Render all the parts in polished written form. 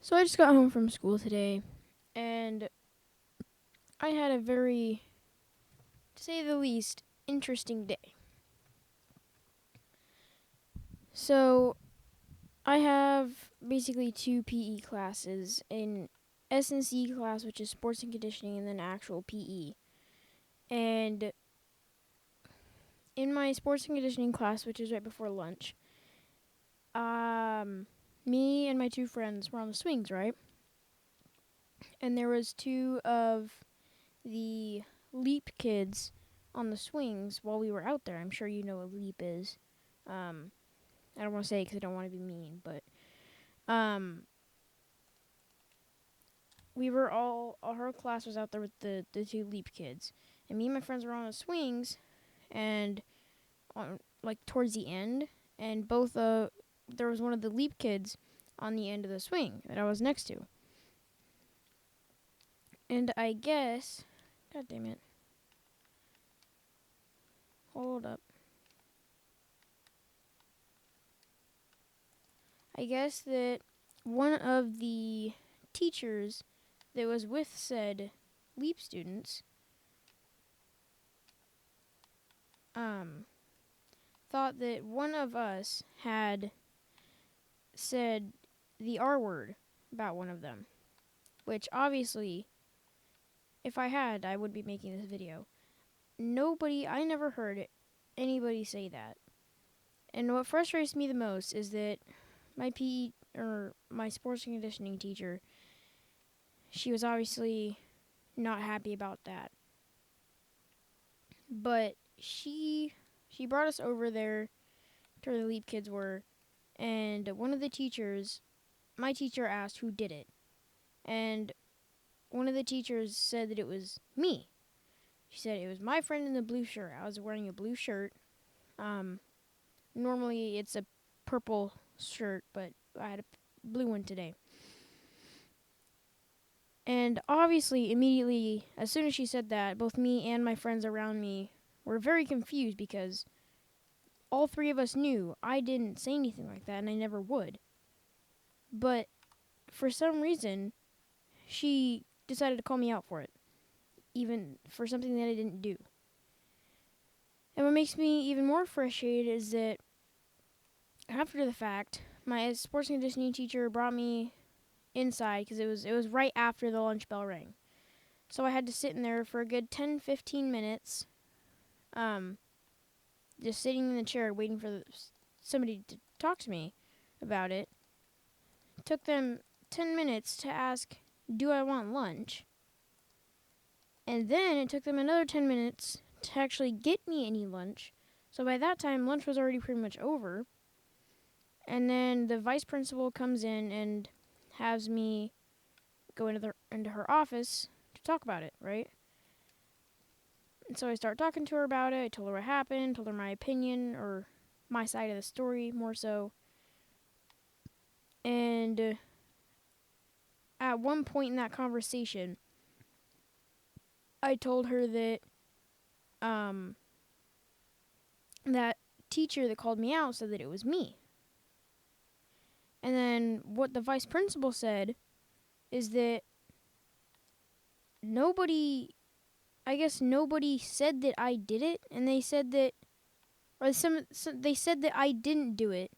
So I just got home from school today, and I had a very, to say the least, interesting day. So I have basically two PE classes, an S&C class, which is sports and conditioning, and then actual PE. And in my sports and conditioning class, which is right before lunch, me and my two friends were on the swings, right? And there was two of the leap kids on the swings while we were out there. I'm sure you know what leap is. I don't want to say it because I don't want to be mean, but um, we were all her class was out there with the two leap kids, and me and my friends were on the swings, and on like towards the end, and both there was one of the leap kids on the end of the swing that I was next to, and I guess, god damn it, hold up. I guess that one of the teachers that was with said leap students thought that one of us had said the R word about one of them, which obviously, if I had, I would be making this video. I never heard anybody say that. And what frustrates me the most is that my PE, or my sports and conditioning teacher, she was obviously not happy about that. But she brought us over there to where the leap kids were, and one of the teachers, my teacher asked who did it. And one of the teachers said that it was me. She said it was my friend in the blue shirt. I was wearing a blue shirt. Normally it's a purple shirt, but I had a blue one today. And obviously, immediately, as soon as she said that, both me and my friends around me were very confused because all three of us knew I didn't say anything like that and I never would. But for some reason, she decided to call me out for it, even for something that I didn't do. And what makes me even more frustrated is that after the fact, my sports and conditioning teacher brought me inside because it was right after the lunch bell rang. So I had to sit in there for a good 10-15 minutes, just sitting in the chair waiting for somebody to talk to me about it. It took them 10 minutes to ask, do I want lunch? And then it took them another 10 minutes to actually get me any lunch. So by that time, lunch was already pretty much over. And then the vice principal comes in and has me go into her office to talk about it, right? And so I start talking to her about it. I told her what happened, told her my opinion, or my side of the story more so. And at one point in that conversation, I told her that that teacher that called me out said that it was me. And then what the vice principal said is that nobody said that I did it, and they said that, or they said that I didn't do it,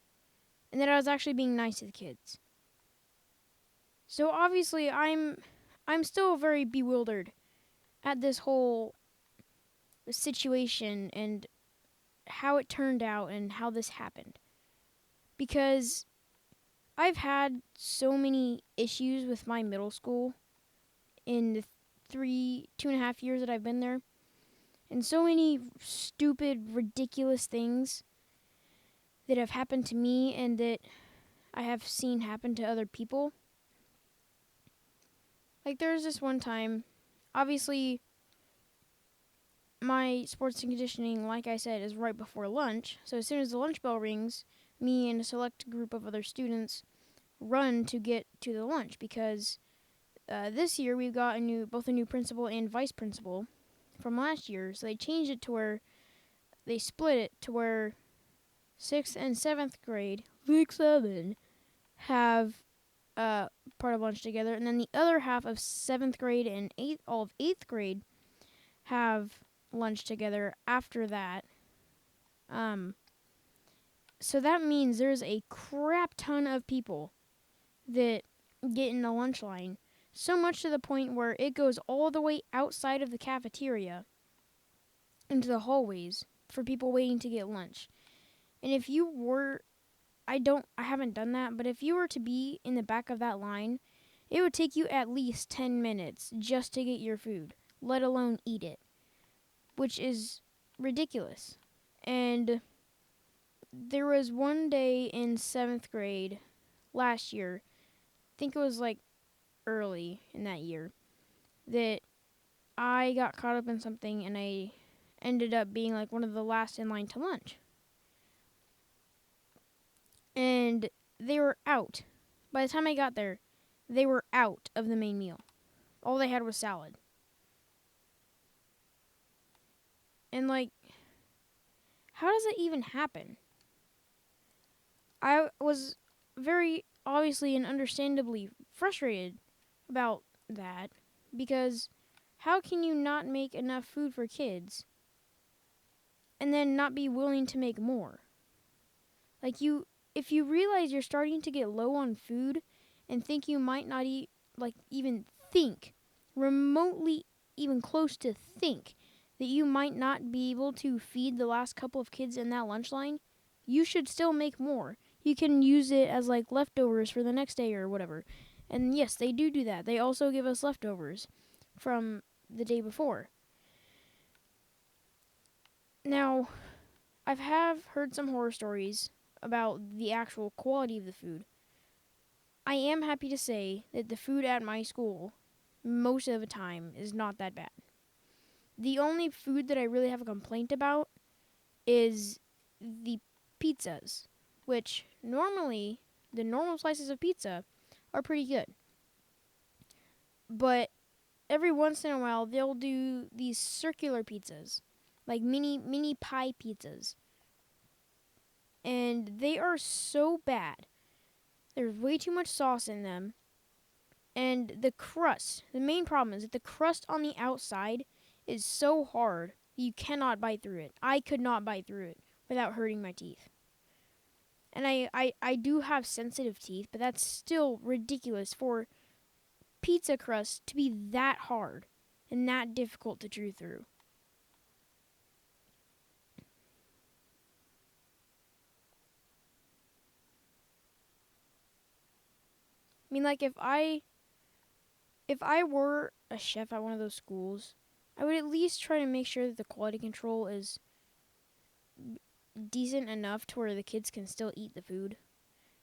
and that I was actually being nice to the kids. So obviously I'm still very bewildered at this whole situation and how it turned out and how this happened. Because I've had so many issues with my middle school in the 2.5 years that I've been there. And so many stupid, ridiculous things that have happened to me and that I have seen happen to other people. Like, there was this one time, obviously, my sports and conditioning, like I said, is right before lunch. So as soon as the lunch bell rings, me and a select group of other students run to get to the lunch because this year we've got both a new principal and vice principal from last year. So they changed it to where they split it to where 6th and 7th grade, Week 7, have part of lunch together, and then the other half of 7th grade and all of 8th grade have lunch together after that. So that means there's a crap ton of people that get in the lunch line, so much to the point where it goes all the way outside of the cafeteria into the hallways for people waiting to get lunch. And if you were, I haven't done that, but if you were to be in the back of that line, it would take you at least 10 minutes just to get your food, let alone eat it, which is ridiculous. And there was one day in 7th grade last year, I think it was like early in that year, that I got caught up in something and I ended up being like one of the last in line to lunch. And they were out. By the time I got there, they were out of the main meal. All they had was salad. And like, how does that even happen? I was very obviously and understandably frustrated about that, because how can you not make enough food for kids and then not be willing to make more? Like, if you realize you're starting to get low on food and think you might not eat, like even think, remotely even close to think that you might not be able to feed the last couple of kids in that lunch line, you should still make more. You can use it as like leftovers for the next day or whatever. And yes, they do that. They also give us leftovers from the day before. Now, have heard some horror stories about the actual quality of the food. I am happy to say that the food at my school, most of the time, is not that bad. The only food that I really have a complaint about is the pizzas, which normally, the normal slices of pizza are pretty good. But every once in a while, they'll do these circular pizzas, like mini pie pizzas. And they are so bad. There's way too much sauce in them. And the crust, the main problem is that the crust on the outside is so hard you cannot bite through it. I could not bite through it without hurting my teeth. And I do have sensitive teeth, but that's still ridiculous for pizza crust to be that hard and that difficult to chew through. I mean, like, if I were a chef at one of those schools, I would at least try to make sure that the quality control is decent enough to where the kids can still eat the food.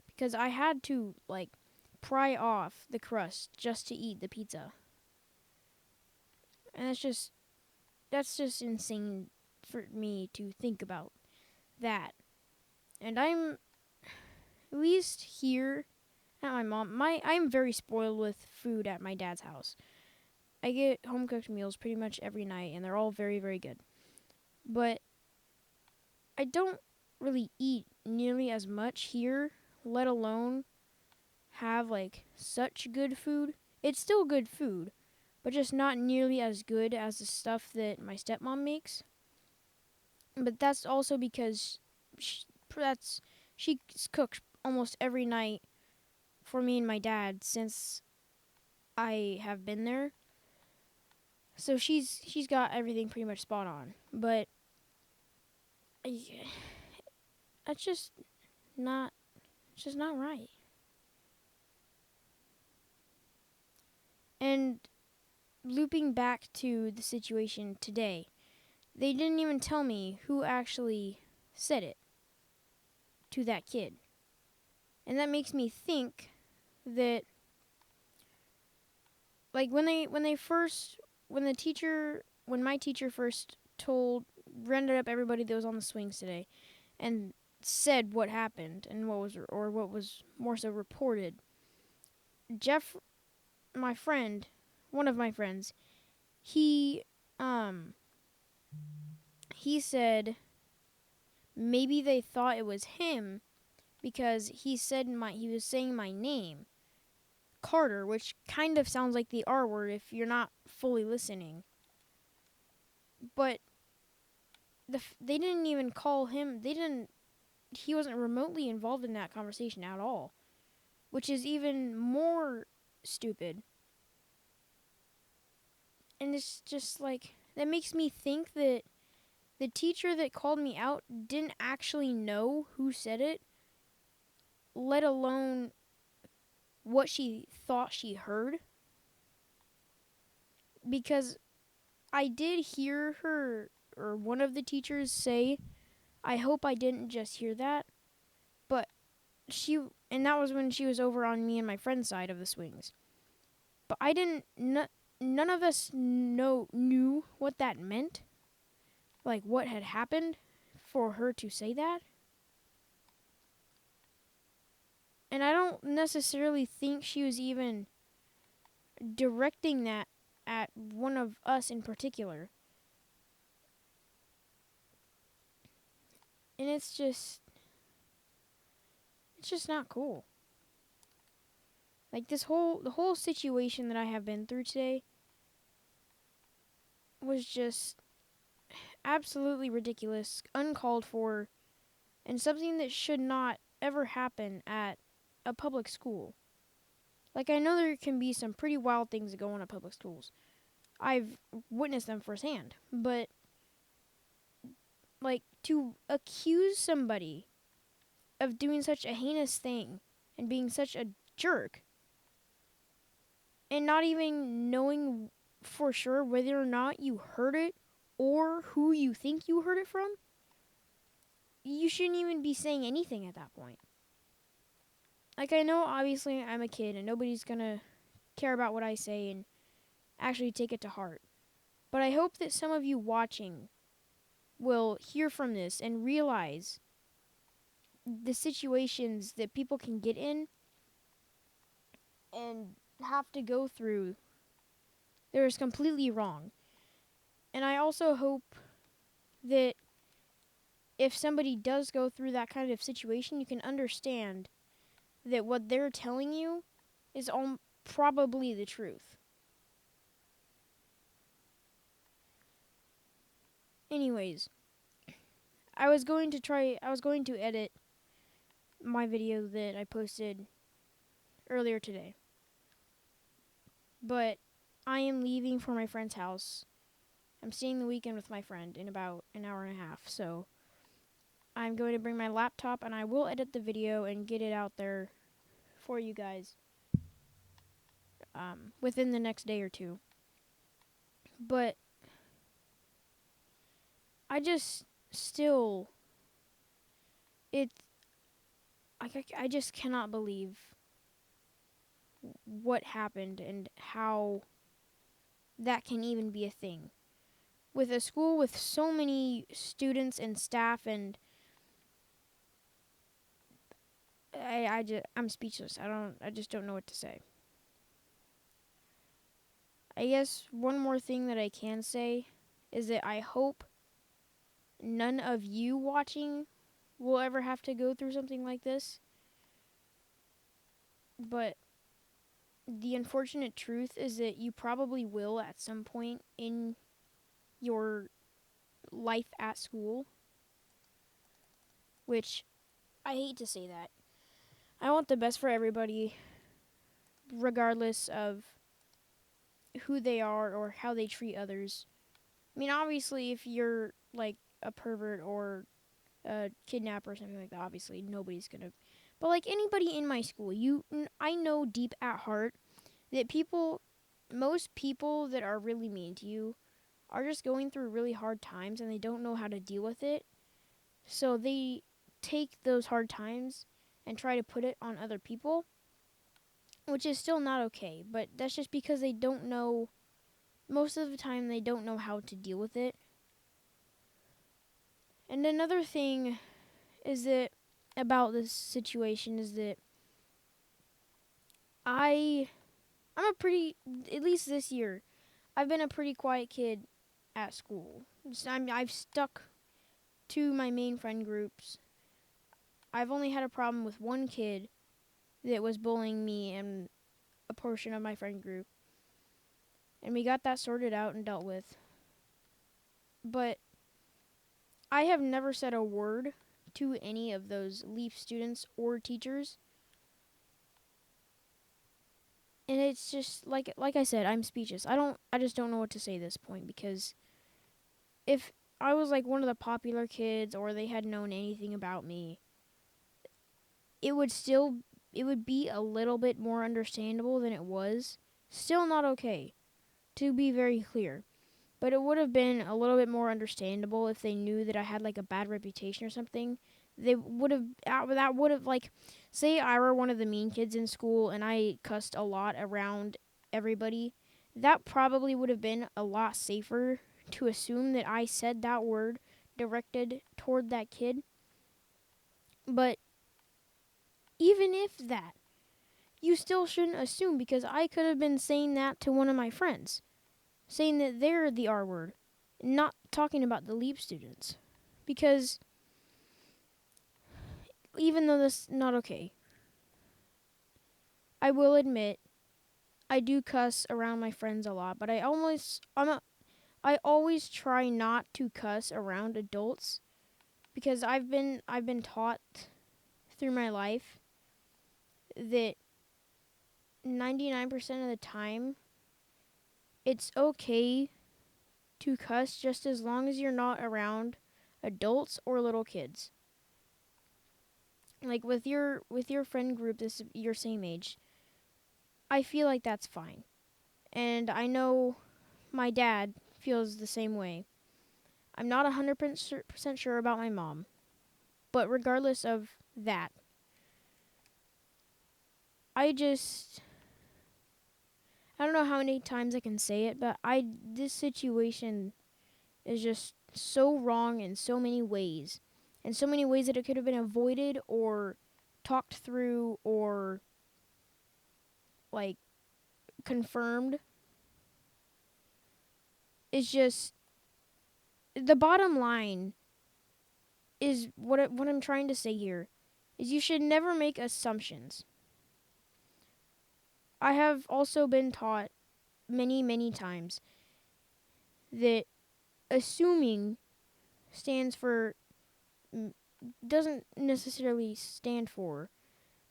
Because I had to, like, pry off the crust just to eat the pizza. And that's just insane for me to think about that. And I'm, at least here at my mom, I'm very spoiled with food at my dad's house. I get home cooked meals pretty much every night, and they're all very, very good. But I don't really eat nearly as much here, let alone have like such good food. It's still good food, but just not nearly as good as the stuff that my stepmom makes. But that's also because she's cooked almost every night for me and my dad since I have been there. So she's got everything pretty much spot on. But that's just not right. And looping back to the situation today, they didn't even tell me who actually said it to that kid. And that makes me think that, like, when my teacher first rounded up everybody that was on the swings today and said what happened and what was more so reported, Jeff, my friend, one of my friends, he said maybe they thought it was him because he was saying my name, Carter, which kind of sounds like the R word if you're not fully listening. But they didn't even call him. He wasn't remotely involved in that conversation at all, which is even more stupid. And it's just like, that makes me think that the teacher that called me out didn't actually know who said it, let alone what she thought she heard. Because I did hear her, or one of the teachers, say, I hope I didn't just hear that. But and that was when she was over on me and my friend's side of the swings. But I didn't, none of us knew what that meant. Like, what had happened for her to say that. And I don't necessarily think she was even directing that at one of us in particular. And it's just not cool. Like, the whole situation that I have been through today was just absolutely ridiculous, uncalled for, and something that should not ever happen at a public school. Like, I know there can be some pretty wild things that go on at public schools. I've witnessed them firsthand. But, like, to accuse somebody of doing such a heinous thing and being such a jerk and not even knowing for sure whether or not you heard it or who you think you heard it from, you shouldn't even be saying anything at that point. Like, I know obviously I'm a kid and nobody's gonna care about what I say and actually take it to heart. But I hope that some of you watching will hear from this and realize the situations that people can get in and have to go through that is completely wrong. And I also hope that if somebody does go through that kind of situation, you can understand that what they're telling you is probably the truth. Anyways, I was going to edit my video that I posted earlier today. But I am leaving for my friend's house. I'm staying the weekend with my friend in about an hour and a half, so I'm going to bring my laptop and I will edit the video and get it out there for you guys within the next day or two. But I just still, I just cannot believe what happened and how that can even be a thing. With a school with so many students and staff, and I'm speechless. I just don't know what to say. I guess one more thing that I can say is that I hope none of you watching will ever have to go through something like this. But the unfortunate truth is that you probably will at some point in your life at school. Which, I hate to say that. I want the best for everybody, regardless of who they are or how they treat others. I mean, obviously, if you're like a pervert or a kidnapper or something like that, obviously nobody's gonna. But like anybody in my school, I know deep at heart that most people that are really mean to you are just going through really hard times and they don't know how to deal with it. So they take those hard times and try to put it on other people, which is still not okay. But that's just because they don't know. Most of the time, they don't know how to deal with it. And another thing is that about this situation is that I'm a pretty, at least this year, I've been a pretty quiet kid at school. I've stuck to my main friend groups. I've only had a problem with one kid that was bullying me, and a portion of my friend group. And we got that sorted out and dealt with. But I have never said a word to any of those Leaf students or teachers. And it's just like I said, I'm speechless. I just don't know what to say at this point, because if I was like one of the popular kids or they had known anything about me, it would be a little bit more understandable than it was. Still not okay, to be very clear. But it would have been a little bit more understandable if they knew that I had like a bad reputation or something. They would have that would have like, say I were one of the mean kids in school and I cussed a lot around everybody. That probably would have been a lot safer to assume that I said that word directed toward that kid. But even if that, you still shouldn't assume, because I could have been saying that to one of my friends, saying that they're the R word, not talking about the Leap students. Because even though this is not okay, I will admit I do cuss around my friends a lot, but I always try not to cuss around adults, because I've been taught through my life that 99% of the time it's okay to cuss, just as long as you're not around adults or little kids. Like with your friend group, this your same age, I feel like that's fine. And I know my dad feels the same way. I'm not 100% sure about my mom, but regardless of that, I just I don't know how many times I can say it, but this situation is just so wrong in so many ways. In so many ways that it could have been avoided or talked through or like confirmed. It's just the bottom line is what I'm trying to say here is you should never make assumptions. I have also been taught many times that assuming stands for doesn't necessarily stand for,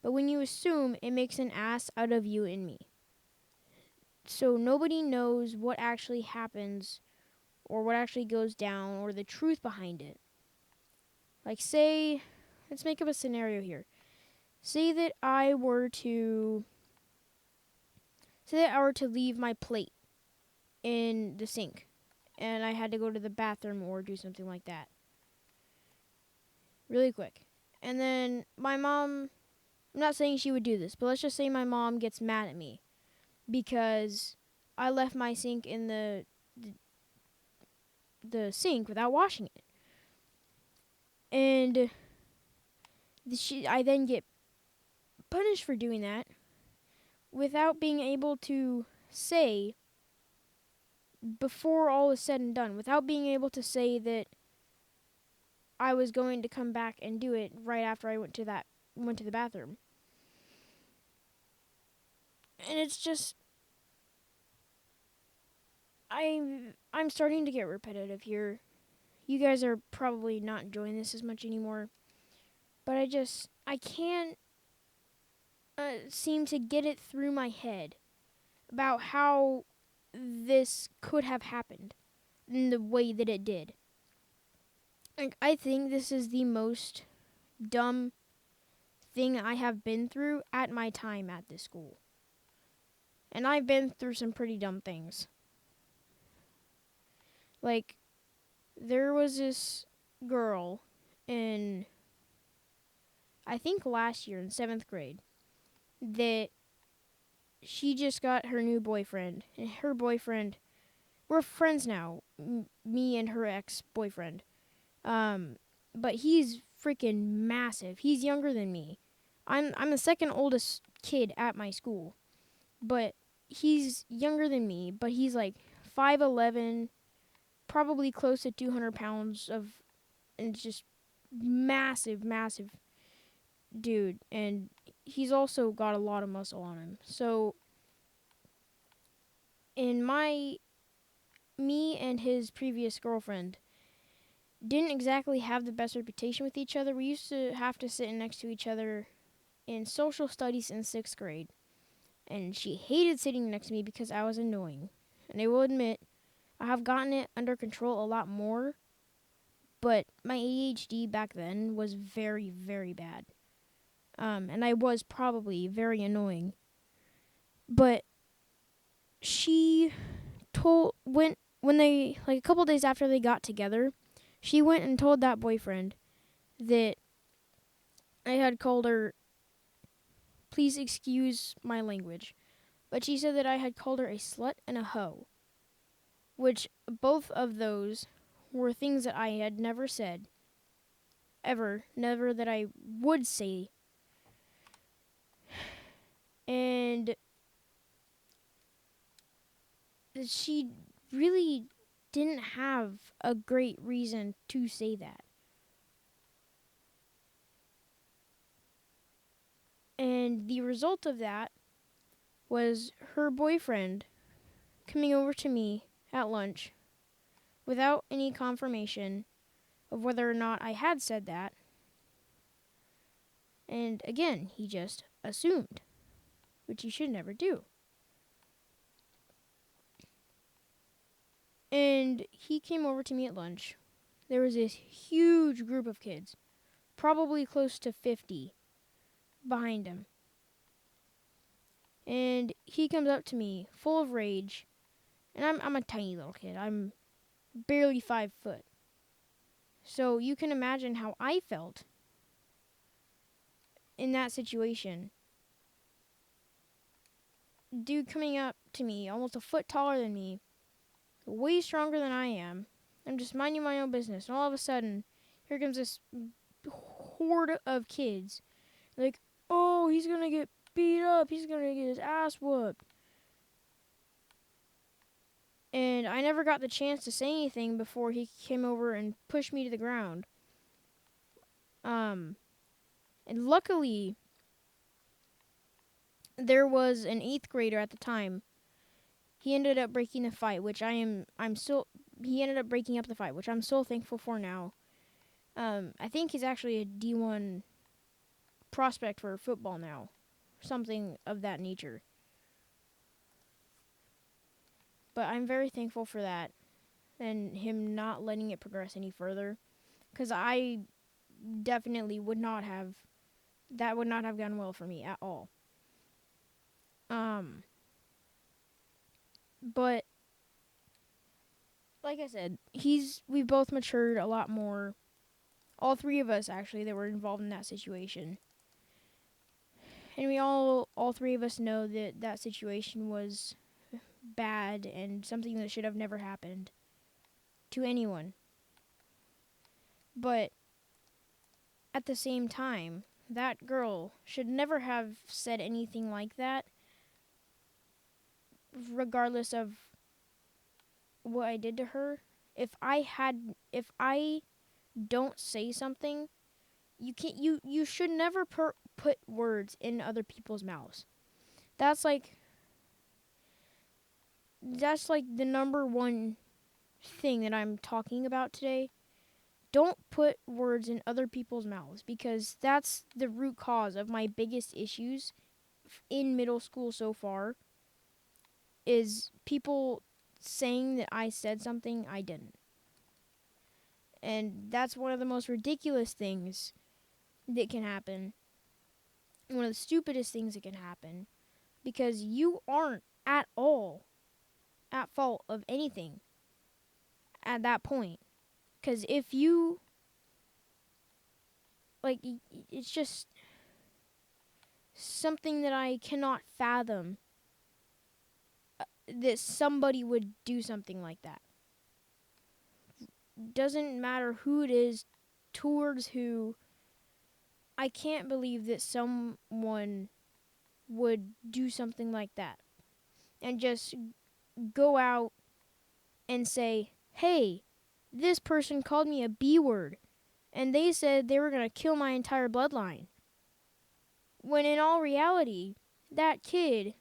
but when you assume, it makes an ass out of you and me. So nobody knows what actually happens or what actually goes down or the truth behind it. Like, say, let's make up a scenario here. Say that I were to leave my plate in the sink and I had to go to the bathroom or do something like that really quick. And then my mom, I'm not saying she would do this, but let's just say my mom gets mad at me because I left my sink in the sink without washing it. And I then get punished for doing that without being able to say, before all is said and done, without being able to say that I was going to come back and do it right after I went to the bathroom. And it's just I'm starting to get repetitive here. You guys are probably not enjoying this as much anymore, but I can't seem to get it through my head about how this could have happened in the way that it did. Like, I think this is the most dumb thing I have been through at my time at this school. And I've been through some pretty dumb things. Like, there was this girl in, I think last year in 7th grade, that she just got her new boyfriend. And her boyfriend, we're friends now, me and her ex-boyfriend. But he's freaking massive. He's younger than me. I'm the second oldest kid at my school, but he's younger than me. But he's like 5'11", probably close to 200 pounds and just massive dude. And he's also got a lot of muscle on him. So And me and his previous girlfriend didn't exactly have the best reputation with each other. We used to have to sit next to each other in social studies in 6th grade. And she hated sitting next to me because I was annoying. And I will admit, I have gotten it under control a lot more, but my ADHD back then was very, very bad. And I was probably very annoying. But she when they, like, a couple days after they got together, she went and told that boyfriend that I had called her, please excuse my language, but she said that I had called her a slut and a hoe, which both of those were things that I had never said, ever, never that I would say. And she really didn't have a great reason to say that. And the result of that was her boyfriend coming over to me at lunch without any confirmation of whether or not I had said that. And again, he just assumed, which you should never do. And he came over to me at lunch. There was this huge group of kids, probably close to 50, behind him. And he comes up to me, full of rage. And I'm a tiny little kid. I'm barely 5 foot. So you can imagine how I felt in that situation. Dude coming up to me, almost a foot taller than me, way stronger than I am. I'm just minding my own business. And all of a sudden, here comes this horde of kids. Like, oh, he's going to get beat up. He's going to get his ass whooped. And I never got the chance to say anything before he came over and pushed me to the ground. And luckily, there was an 8th grader at the time. He ended up breaking the fight, which he ended up breaking up the fight, which I'm so thankful for now. I think he's actually a D1 prospect for football now. Something of that nature. But I'm very thankful for that and him not letting it progress any further. Because I definitely would not have gone well for me at all. But like I said, we've both matured a lot more. All three of us actually that were involved in that situation. And we all three of us know that that situation was bad and something that should have never happened to anyone. But at the same time, that girl should never have said anything like that, regardless of what I did to her. If I don't say something, you should never put words in other people's mouths. That's like the number one thing that I'm talking about today. Don't put words in other people's mouths, because that's the root cause of my biggest issues in middle school so far, is people saying that I said something I didn't. And that's one of the most ridiculous things that can happen. One of the stupidest things that can happen, because you aren't at all at fault of anything at that point. Because if you, like, it's just something that I cannot fathom, that somebody would do something like that. Doesn't matter who it is, towards who. I can't believe that someone would do something like that and just go out and say, hey, this person called me a B word and they said they were going to kill my entire bloodline. When in all reality, that kid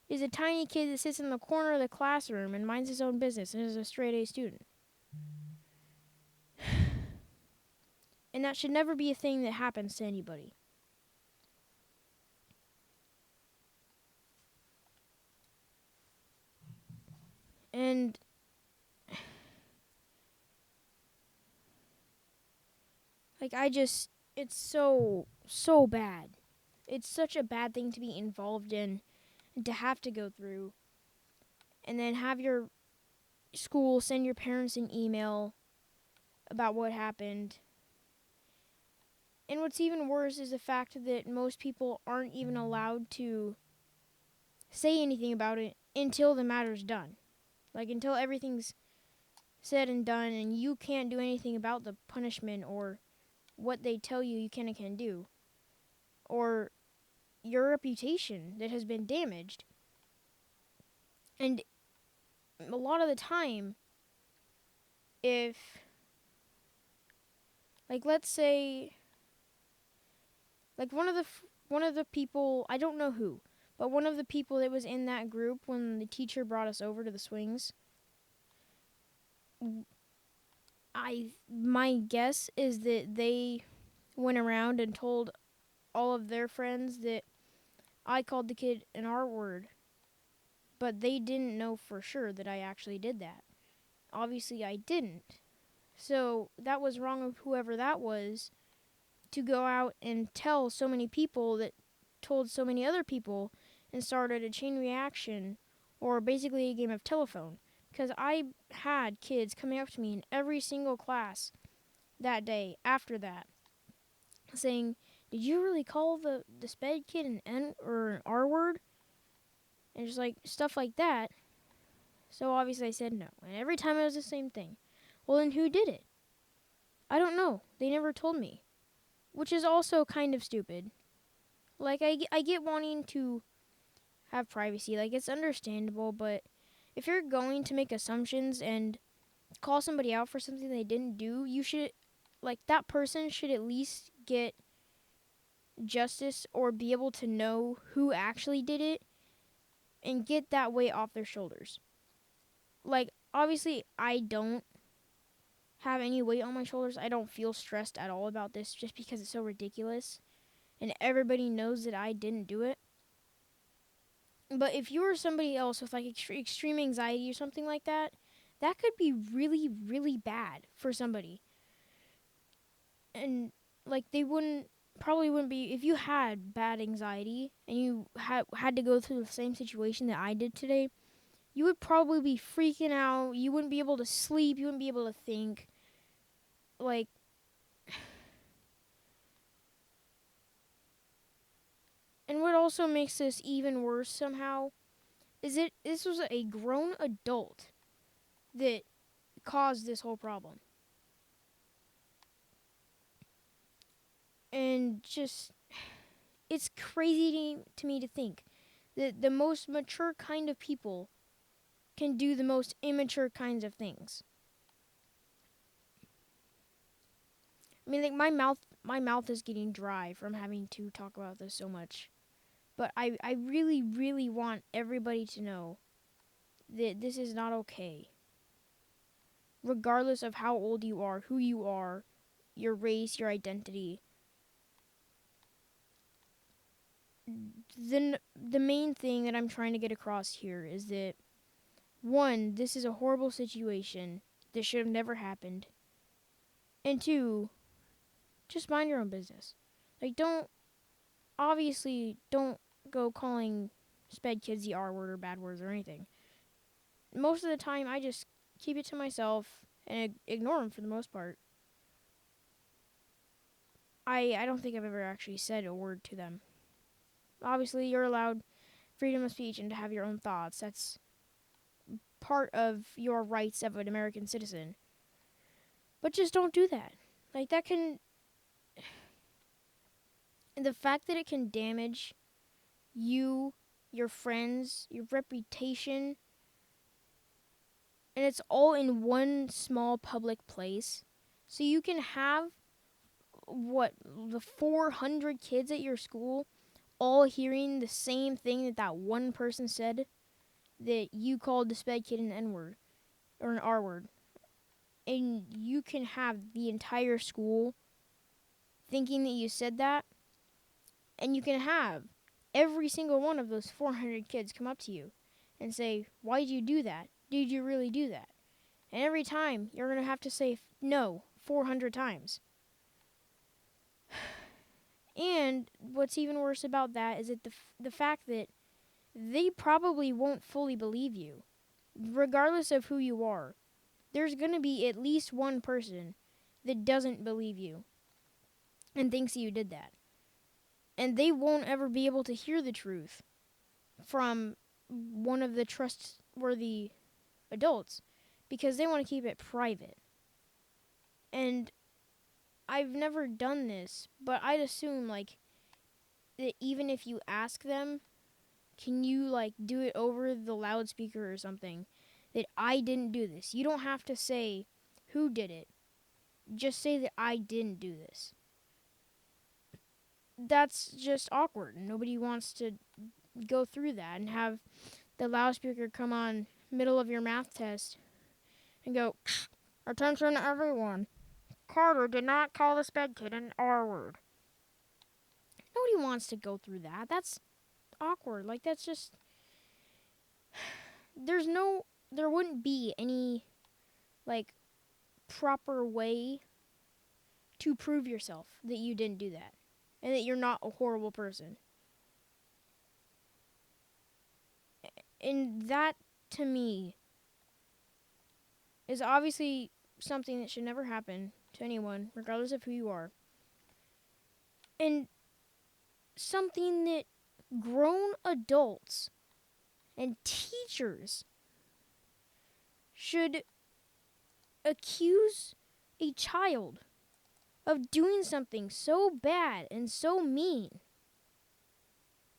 is a tiny kid that sits in the corner of the classroom and minds his own business and is a straight A student. And that should never be a thing that happens to anybody. And it's so bad. It's such a bad thing to be involved in and to have to go through. And then have your school send your parents an email about what happened. And what's even worse is the fact that most people aren't even allowed to say anything about it until the matter's done. Like, until everything's said and done and you can't do anything about the punishment or what they tell you can and can't do. Or your reputation that has been damaged. And a lot of the time, if, like, let's say, like, one of the people, I don't know who, but one of the people that was in that group when the teacher brought us over to the swings, my guess is that they went around and told all of their friends that I called the kid an R word, but they didn't know for sure that I actually did that. Obviously, I didn't. So that was wrong of whoever that was to go out and tell so many people that told so many other people and started a chain reaction or basically a game of telephone. Because I had kids coming up to me in every single class that day after that saying, "Did you really call the sped kid an N or an R word?" And just like stuff like that. So obviously I said no. And every time it was the same thing. Well, then who did it? I don't know. They never told me. Which is also kind of stupid. Like, I get wanting to have privacy. Like, it's understandable, but if you're going to make assumptions and call somebody out for something they didn't do, you should, like, that person should at least get justice or be able to know who actually did it and get that weight off their shoulders. Like, obviously, I don't have any weight on my shoulders. I don't feel stressed at all about this just because it's so ridiculous and everybody knows that I didn't do it. But if you were somebody else with like extreme anxiety or something like that, that could be really, really bad for somebody. And like they probably wouldn't be, if you had bad anxiety and you had to go through the same situation that I did today, you would probably be freaking out. You wouldn't be able to sleep. You wouldn't be able to think. Like, and what also makes this even worse somehow is this was a grown adult that caused this whole problem. And just, it's crazy to me to think that the most mature kind of people can do the most immature kinds of things. I mean, like my mouth is getting dry from having to talk about this so much. But I really, really want everybody to know that this is not okay. Regardless of how old you are, who you are, your race, your identity. The main thing that I'm trying to get across here is that, one, this is a horrible situation that should have never happened. And two, just mind your own business. Like, don't go calling sped kids the R word or bad words or anything. Most of the time, I just keep it to myself and ignore them for the most part. I don't think I've ever actually said a word to them. Obviously, you're allowed freedom of speech and to have your own thoughts. That's part of your rights of an American citizen. But just don't do that. Like, that can... The fact that it can damage you, your friends, your reputation, and it's all in one small public place. So you can have, the 400 kids at your school all hearing the same thing that one person said, that you called the sped kid an N-word or an R-word. And you can have the entire school thinking that you said that, and you can have every single one of those 400 kids come up to you and say, why did you do that? Did you really do that? And every time, you're going to have to say no 400 times. And what's even worse about that is that the fact that they probably won't fully believe you, regardless of who you are. There's going to be at least one person that doesn't believe you and thinks you did that. And they won't ever be able to hear the truth from one of the trustworthy adults because they want to keep it private. And I've never done this, but I'd assume, like, that even if you ask them, can you, like, do it over the loudspeaker or something, that I didn't do this. You don't have to say who did it. Just say that I didn't do this. That's just awkward. Nobody wants to go through that and have the loudspeaker come on middle of your math test and go, attention everyone. Carter did not call the sped kid an R word. Nobody wants to go through that. That's awkward. Like, that's just... There wouldn't be any, like, proper way to prove yourself that you didn't do that and that you're not a horrible person. And that, to me, is obviously something that should never happen to anyone, regardless of who you are. And something that grown adults and teachers should accuse a child of doing something so bad and so mean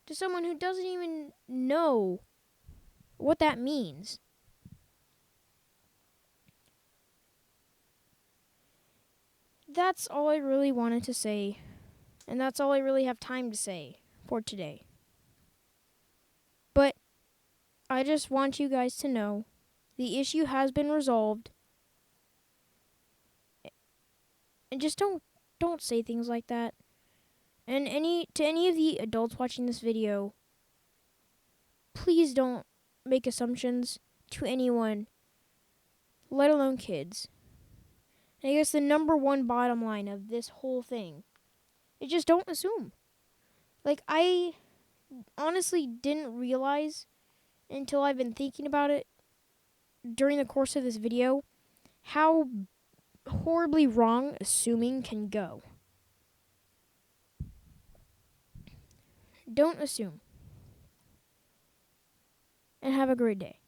to someone who doesn't even know what that means. That's all I really wanted to say, and that's all I really have time to say for today. But I just want you guys to know the issue has been resolved. And just don't say things like that. And to any of the adults watching this video, please don't make assumptions to anyone, let alone kids. And I guess the number one bottom line of this whole thing is just don't assume. Like, I honestly didn't realize until I've been thinking about it during the course of this video how horribly wrong assuming can go. Don't assume. And have a great day.